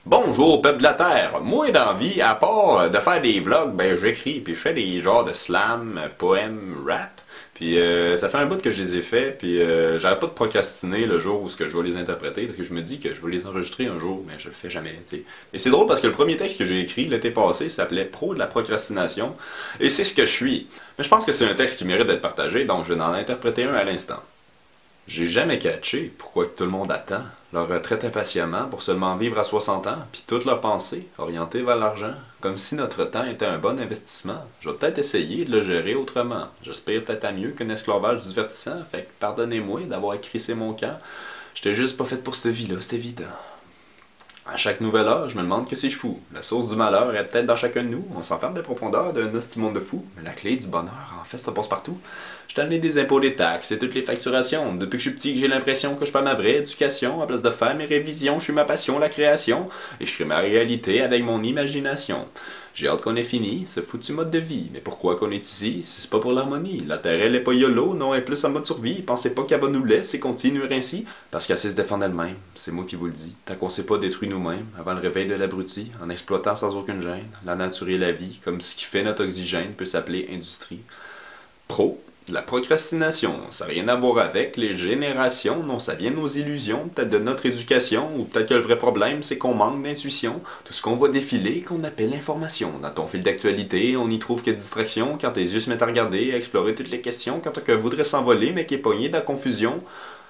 Bonjour peuple de la Terre, moi dans la vie, à part de faire des vlogs, ben j'écris, puis je fais des genres de slam, poèmes, rap, puis ça fait un bout que je les ai faits, puis j'arrête pas de procrastiner le jour où ce que je vais les interpréter, parce que je me dis que je vais les enregistrer un jour, mais je le fais jamais, tu sais. Et c'est drôle parce que le premier texte que j'ai écrit l'été passé s'appelait Pro de la procrastination, et c'est ce que je suis. Mais je pense que c'est un texte qui mérite d'être partagé, donc je vais en interpréter un à l'instant. J'ai jamais catché pourquoi que tout le monde attend leur retraite impatiemment pour seulement vivre à 60 ans, puis toute leur pensée orientée vers l'argent, comme si notre temps était un bon investissement. Je vais peut-être essayer de le gérer autrement. J'espère peut-être à mieux qu'un esclavage divertissant, fait que pardonnez-moi d'avoir écrissé mon camp. J'étais juste pas fait pour cette vie-là, c'est évident. À chaque nouvelle heure, je me demande que si je fous. La source du malheur est peut-être dans chacun de nous. On s'enferme des profondeurs d'un hostie monde de fou. Mais la clé du bonheur, en fait, ça passe partout. Je t'ai amené des impôts, des taxes et toutes les facturations. Depuis que je suis petit, j'ai l'impression que je perds ma vraie éducation. À place de faire mes révisions, je suis ma passion, la création. Et je crée ma réalité avec mon imagination. J'ai hâte qu'on ait fini ce foutu mode de vie. Mais pourquoi qu'on est ici? Si c'est pas pour l'harmonie. La terre, elle est pas YOLO, non, elle est plus en mode survie. Pensez pas qu'elle va nous laisser continuer ainsi. Parce qu'elle sait se défendre elle-même. C'est moi qui vous le dis. Tant qu'on s'est pas détruit nous-mêmes, avant le réveil de l'abruti, en exploitant sans aucune gêne, la nature et la vie, comme ce qui fait notre oxygène peut s'appeler industrie. Pro. La procrastination, ça n'a rien à voir avec les générations, non, ça vient de nos illusions, peut-être de notre éducation, ou peut-être que le vrai problème, c'est qu'on manque d'intuition. Tout ce qu'on voit défiler, qu'on appelle l'information. Dans ton fil d'actualité, on y trouve que distraction, quand tes yeux se mettent à regarder, à explorer toutes les questions, quand tu voudrais s'envoler, mais qui est pogné dans la confusion.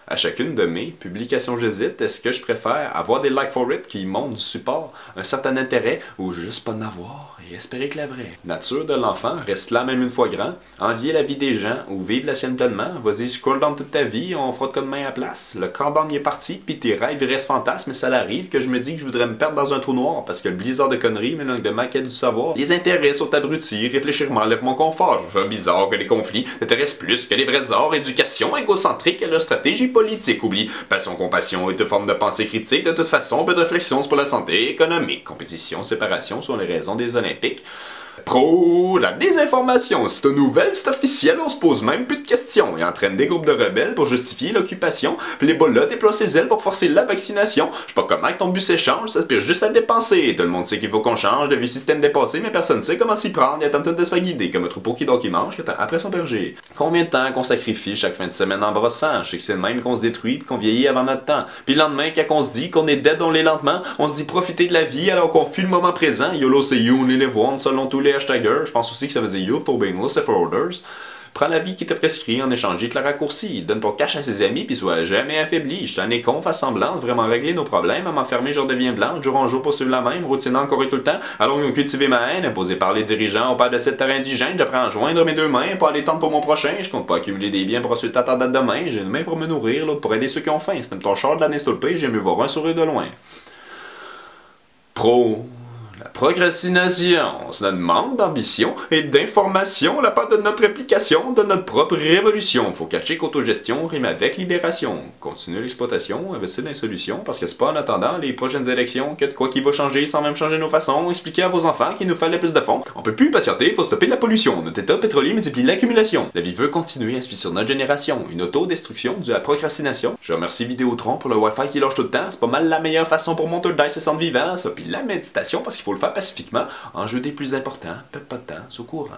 À chacune de mes publications, j'hésite. Est-ce que je préfère avoir des likes for it qui montrent du support, un certain intérêt, ou juste pas en avoir et espérer que la vraie nature de l'enfant reste là même une fois grand? Envier la vie des gens ou vivre la sienne pleinement? Vas-y, scroll down toute ta vie, on fera de quoi de main à place. Le countdown y est parti, puis tes rêves restent fantasmes, mais ça arrive que je me dis que je voudrais me perdre dans un trou noir parce que le blizzard de conneries, mélange de maquettes du savoir, les intérêts sont abrutis, réfléchir m'enlève mon confort. Je fais bizarre que les conflits t'intéressent plus que les vrais arts, éducation égocentrique et leur stratégie politique. Oublie passion, compassion et toute forme de pensée critique. De toute façon, peu de réflexion, c'est pour la santé économique. Compétition, séparation sont les raisons des Olympiques. Pro, la désinformation, c'est une nouvelle, c'est officiel, on se pose même plus de questions. Il entraîne des groupes de rebelles pour justifier l'occupation, puis les bolas déploient ses ailes pour forcer la vaccination. Je sais pas comment que ton but s'échange, ça aspire juste à dépenser. Tout le monde sait qu'il faut qu'on change, le vieux système dépassé, mais personne sait comment s'y prendre. Il attend tout de se faire guider, comme un troupeau qui dort qui mange, qui attend après son berger. Combien de temps qu'on sacrifie chaque fin de semaine en brossant? Je sais que c'est le même qu'on se détruit puis qu'on vieillit avant notre temps. Puis le lendemain, quand on se dit qu'on est dead on l'est lentement, on se dit profiter de la vie alors qu'on fuit le moment présent. YOLO c'est you, only live once, selon tous les hashtaggers. Je pense aussi que ça faisait you for being lost for orders. Prends la vie qui te prescrit en échange de la raccourci. Donne ton cash à ses amis puis sois jamais affaibli. Je t'en ai con, fasse semblant de vraiment régler nos problèmes. À m'enfermer, je redeviens blanc. De jour en jour, poursuivre la même. Routine encore et tout le temps. Alors ils ont cultivé ma haine. Imposé par les dirigeants. On parle de cette terre indigène. J'apprends à joindre mes deux mains pour aller tendre pour mon prochain. Je compte pas accumuler des biens pour ensuite attendre demain. J'ai une main pour me nourrir, l'autre pour aider ceux qui ont faim. C'est même ton char de l'année stolpé. J'aime mieux voir un sourire de loin. Pro. La procrastination, c'est notre manque d'ambition et d'information, la part de notre application, de notre propre révolution. Faut catcher qu'autogestion rime avec libération. Continuer l'exploitation, investir dans les solutions, parce que c'est pas en attendant les prochaines élections que de quoi qui va changer sans même changer nos façons. Expliquer à vos enfants qu'il nous fallait plus de fonds. On peut plus patienter, faut stopper la pollution. Notre état pétrolier multiplie l'accumulation. La vie veut continuer à se fier sur notre génération. Une autodestruction due à la procrastination. Je remercie Vidéotron pour le Wi-Fi qui lâche tout le temps. C'est pas mal la meilleure façon pour monter le dice et sentir vivant, ça. Puis la méditation, parce qu'il faut le faire pacifiquement, en jeu des plus importants, peut pas de temps, au courant.